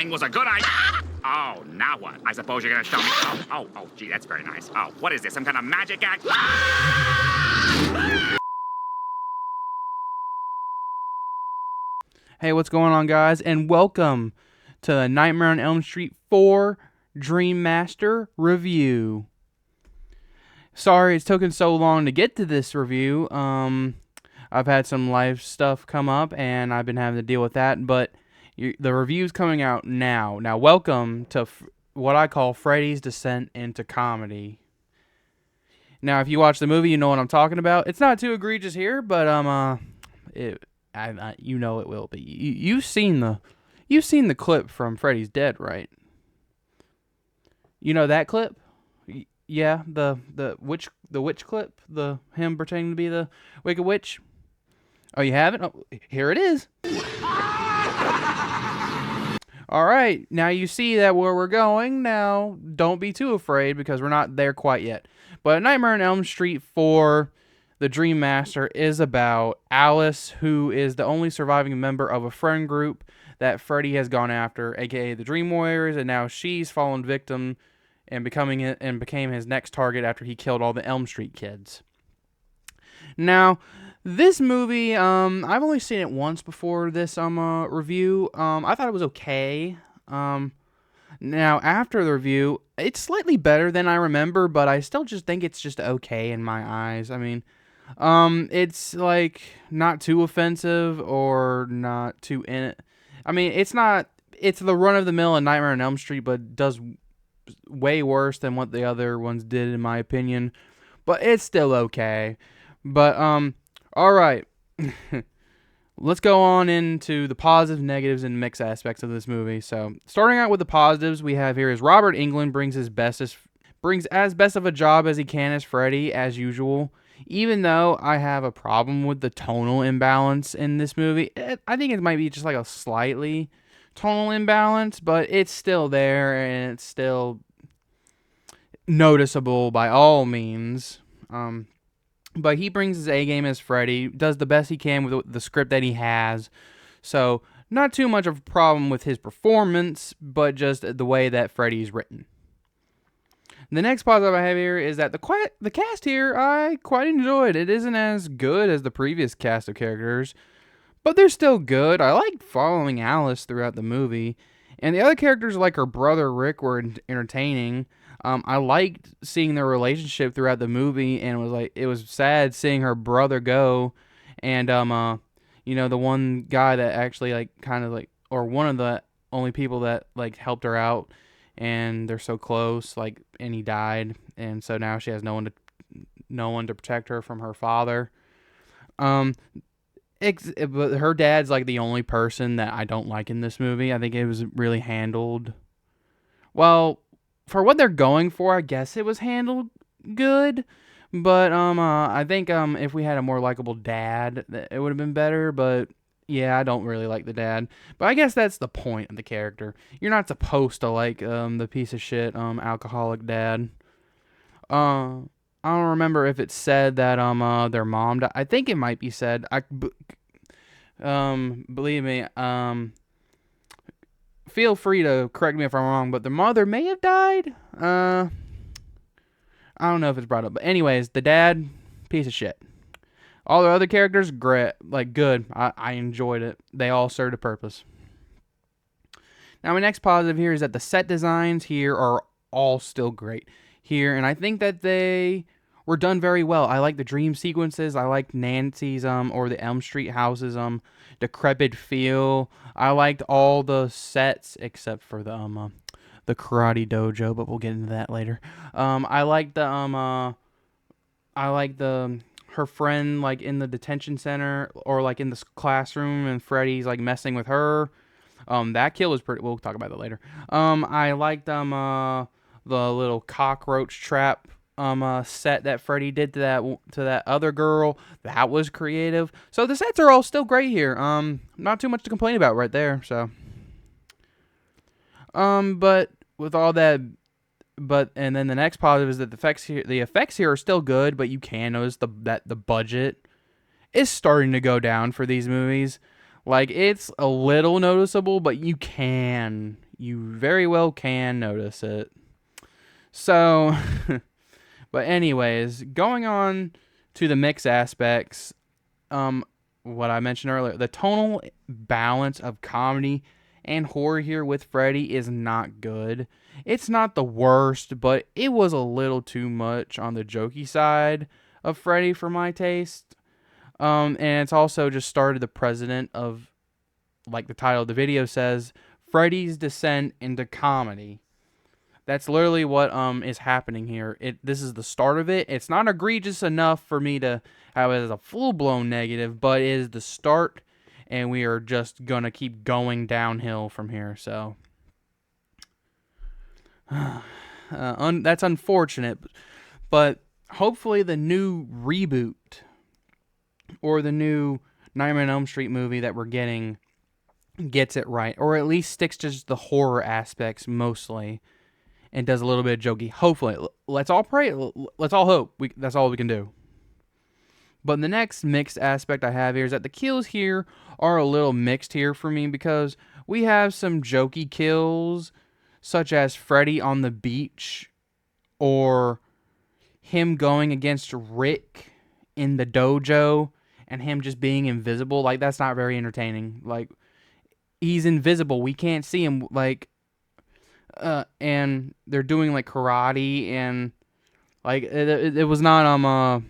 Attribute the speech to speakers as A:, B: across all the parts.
A: running was a good idea. Oh, now what? I suppose you're gonna show me. Oh, gee, that's very nice. Oh, what is this? Some kind of magic act?
B: Hey, what's going on, guys? And welcome to the Nightmare on Elm Street 4 Dream Master review. Sorry it's taken so long to get to this review. I've had some life stuff come up, and I've been having to deal with that, but the review's coming out now. Now, welcome to what I call Freddy's Descent into Comedy. Now, if you watch the movie, you know what I'm talking about. It's not too egregious here, but you know it will be. You've seen the clip from Freddy's Dead, right? You know that clip? Yeah, the witch clip, the him pretending to be the Wicked Witch. Oh, you haven't? Oh, here it is. All right, now you see that where we're going. Now, don't be too afraid because we're not there quite yet. But Nightmare on Elm Street 4, The Dream Master, is about Alice, who is the only surviving member of a friend group that Freddy has gone after, aka the Dream Warriors, and now she's fallen victim and became his next target after he killed all the Elm Street kids. Now, this movie, I've only seen it once before this review. I thought it was okay. Now, after the review, it's slightly better than I remember, but I still just think it's just okay in my eyes. I mean, it's like not too offensive or not too I mean, it's the run-of-the-mill in Nightmare on Elm Street, but does way worse than what the other ones did, in my opinion. But it's still okay. But, all right. Let's go on into the positives, negatives, and mixed aspects of this movie. So, starting out with the positives, we have here is Robert Englund brings as best of a job as he can as Freddy, as usual. Even though I have a problem with the tonal imbalance in this movie, I think it might be just like a slightly tonal imbalance, but it's still there and it's still noticeable by all means. But he brings his A game as Freddy, does the best he can with the script that he has. So, not too much of a problem with his performance, but just the way that Freddy's written. The next positive I have here is that the cast here I quite enjoyed. It isn't as good as the previous cast of characters, but they're still good. I liked following Alice throughout the movie, and the other characters like her brother Rick were entertaining. I liked seeing their relationship throughout the movie, and it was sad seeing her brother go, and the one guy that actually or one of the only people that helped her out, and they're so close, and he died, and so now she has no one to protect her from her father. But her dad's the only person that I don't like in this movie. I think it was really handled well. For what they're going for, I guess it was handled good, but I think if we had a more likable dad, it would have been better. But yeah, I don't really like the dad. But I guess that's the point of the character. You're not supposed to like the piece of shit alcoholic dad. I don't remember if it said that their mom died. I think it might be said. Believe me, feel free to correct me if I'm wrong, but the mother may have died. I don't know if it's brought up, but anyways, the dad, piece of shit. All the other characters, great, good. I enjoyed it. They all served a purpose. Now, my next positive here is that the set designs here are all still great here, and I think that they were done very well. I like the dream sequences. I like Nancy's or the Elm Street houses decrepit feel. I liked all the sets except for the karate dojo, but we'll get into that later. I liked her friend in the detention center or in this classroom, and Freddy's messing with her. That kill was pretty. We'll talk about that later. I liked the little cockroach trap set that Freddy did to that other girl. That was creative. So the sets are all still great here. Not too much to complain about right there. So but with all that, and then the next positive is that the effects here are still good, but you can notice that the budget is starting to go down for these movies. Like, it's a little noticeable, but you very well can notice it. So, but anyways, going on to the mix aspects, what I mentioned earlier, the tonal balance of comedy and horror here with Freddy is not good. It's not the worst, but it was a little too much on the jokey side of Freddy for my taste. And it's also just started the precedent of, like the title of the video says, Freddy's descent into comedy. That's literally what is happening here. This is the start of it. It's not egregious enough for me to have it as a full-blown negative, but it is the start, and we are just gonna keep going downhill from here. So that's unfortunate, but hopefully the new reboot or the new Nightmare on Elm Street movie that we're getting gets it right, or at least sticks to just the horror aspects mostly, and does a little bit of jokey. Hopefully, let's all pray. Let's all hope. That's all we can do. But the next mixed aspect I have here is that the kills here are a little mixed here for me, because we have some jokey kills, such as Freddy on the beach, or him going against Rick in the dojo, and him just being invisible. Like, that's not very entertaining. Like, he's invisible. We can't see him. Like, and they're doing like karate, and like it was not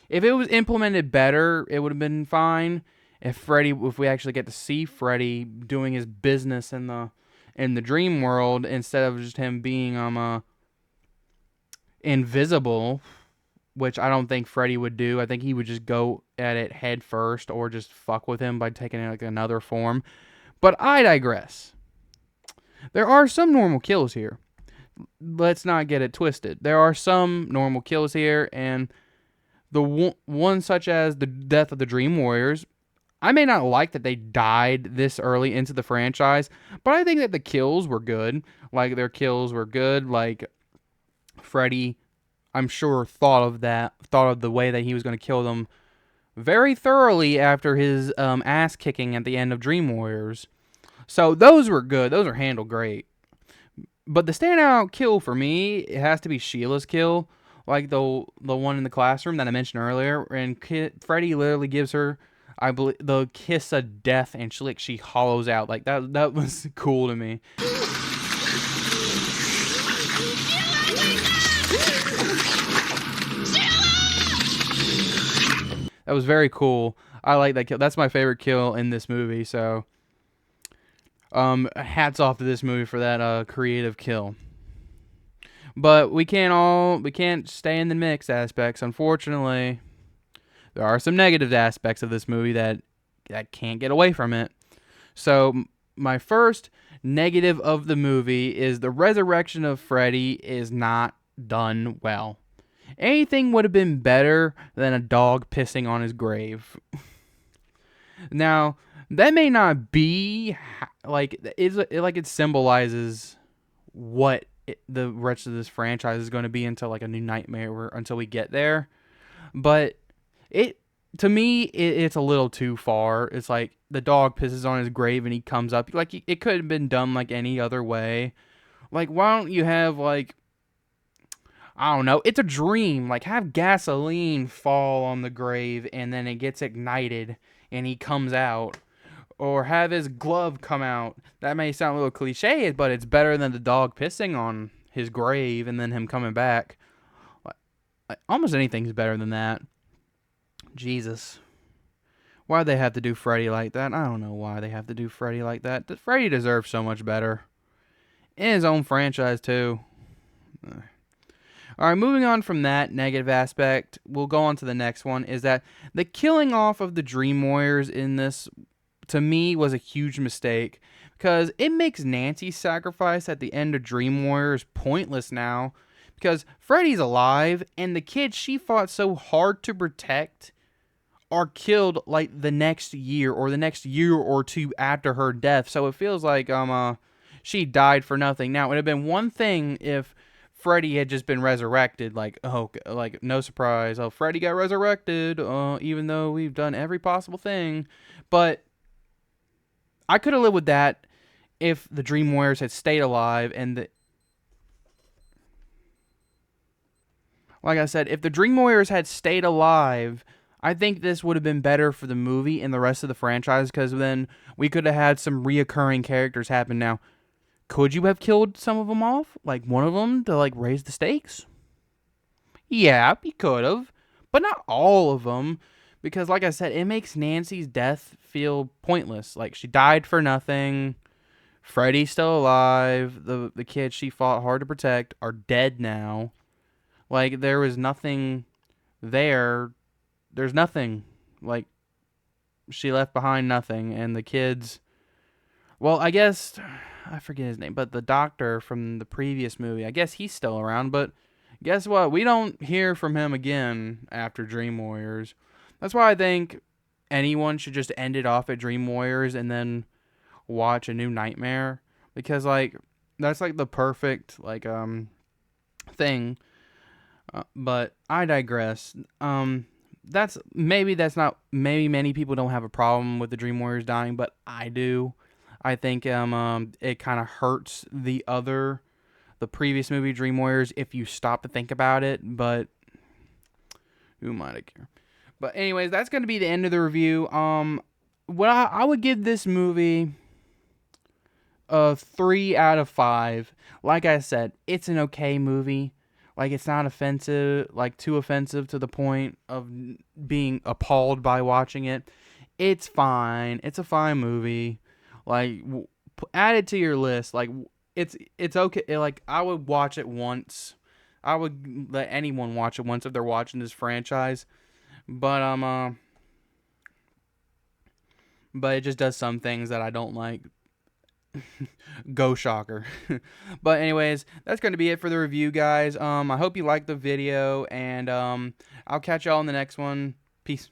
B: if it was implemented better, it would have been fine. If we actually get to see Freddy doing his business in the dream world, instead of just him being invisible, which I don't think Freddy would do. I think he would just go at it head first, or just fuck with him by taking like another form. But I digress. There are some normal kills here. Let's not get it twisted. There are some normal kills here, and the one such as the death of the Dream Warriors, I may not like that they died this early into the franchise, but I think that the kills were good. Like, their kills were good. Like, Freddy, I'm sure, thought of the way that he was going to kill them very thoroughly after his ass kicking at the end of Dream Warriors. So those were good. Those are handled great. But the standout kill for me, it has to be Sheila's kill, like the one in the classroom that I mentioned earlier, and Freddy literally gives her, I believe, the kiss of death, and she hollows out. Like, that was cool to me. That was very cool. I like that kill. That's my favorite kill in this movie. So, hats off to this movie for that creative kill. But we can't stay in the mixed aspects. Unfortunately, there are some negative aspects of this movie that can't get away from it. So my first negative of the movie is the resurrection of Freddy is not done well. Anything would have been better than a dog pissing on his grave. Now, that may not be like it symbolizes what the rest of this franchise is going to be until like a new nightmare, until we get there. But to me, it's a little too far. It's like the dog pisses on his grave and he comes up. Like, it could have been done like any other way. Like, why don't you have, like, I don't know, it's a dream. Like, have gasoline fall on the grave and then it gets ignited and he comes out. Or have his glove come out. That may sound a little cliche, but it's better than the dog pissing on his grave and then him coming back. Almost anything's better than that. Jesus. Why'd they have to do Freddy like that? I don't know why they have to do Freddy like that. Freddy deserves so much better. In his own franchise, too. Alright, moving on from that negative aspect, we'll go on to the next one, is that the killing off of the Dream Warriors in this, to me, was a huge mistake, because it makes Nancy's sacrifice at the end of Dream Warriors pointless now, because Freddy's alive, and the kids she fought so hard to protect are killed like the next year, or the next year or two after her death, so it feels like she died for nothing. Now, it would have been one thing if Freddy had just been resurrected, like, oh, like, no surprise, oh, Freddy got resurrected, even though we've done every possible thing, but I could have lived with that if the Dream Warriors had stayed alive like I said, if the Dream Warriors had stayed alive, I think this would have been better for the movie and the rest of the franchise, because then we could have had some reoccurring characters happen. Now, could you have killed some of them off? Like one of them to like raise the stakes? Yeah, you could have, but not all of them, because like I said, it makes Nancy's death feel pointless. Like she died for nothing. Freddy's still alive. The kids she fought hard to protect are dead now. Like there was nothing there. There's nothing. Like she left behind nothing, and the kids. Well, I guess I forget his name, but the doctor from the previous movie, I guess he's still around, but guess what? We don't hear from him again after Dream Warriors. That's why I think anyone should just end it off at Dream Warriors and then watch A New Nightmare, because like that's like the perfect like thing. But I digress. That's not maybe many people don't have a problem with the Dream Warriors dying, but I do. I think it kind of hurts the previous movie Dream Warriors if you stop to think about it, but who might care? But anyways, that's going to be the end of the review. What I would give this movie a 3 out of 5. Like I said, it's an okay movie. Like it's not offensive, like too offensive to the point of being appalled by watching it. It's fine. It's a fine movie. Like add it to your list. Like it's okay. Like I would watch it once. I would let anyone watch it once if they're watching this franchise. But but it just does some things that I don't like. Go shocker. But anyways, that's going to be it for the review, guys. I hope you liked the video, and I'll catch y'all in the next one. Peace.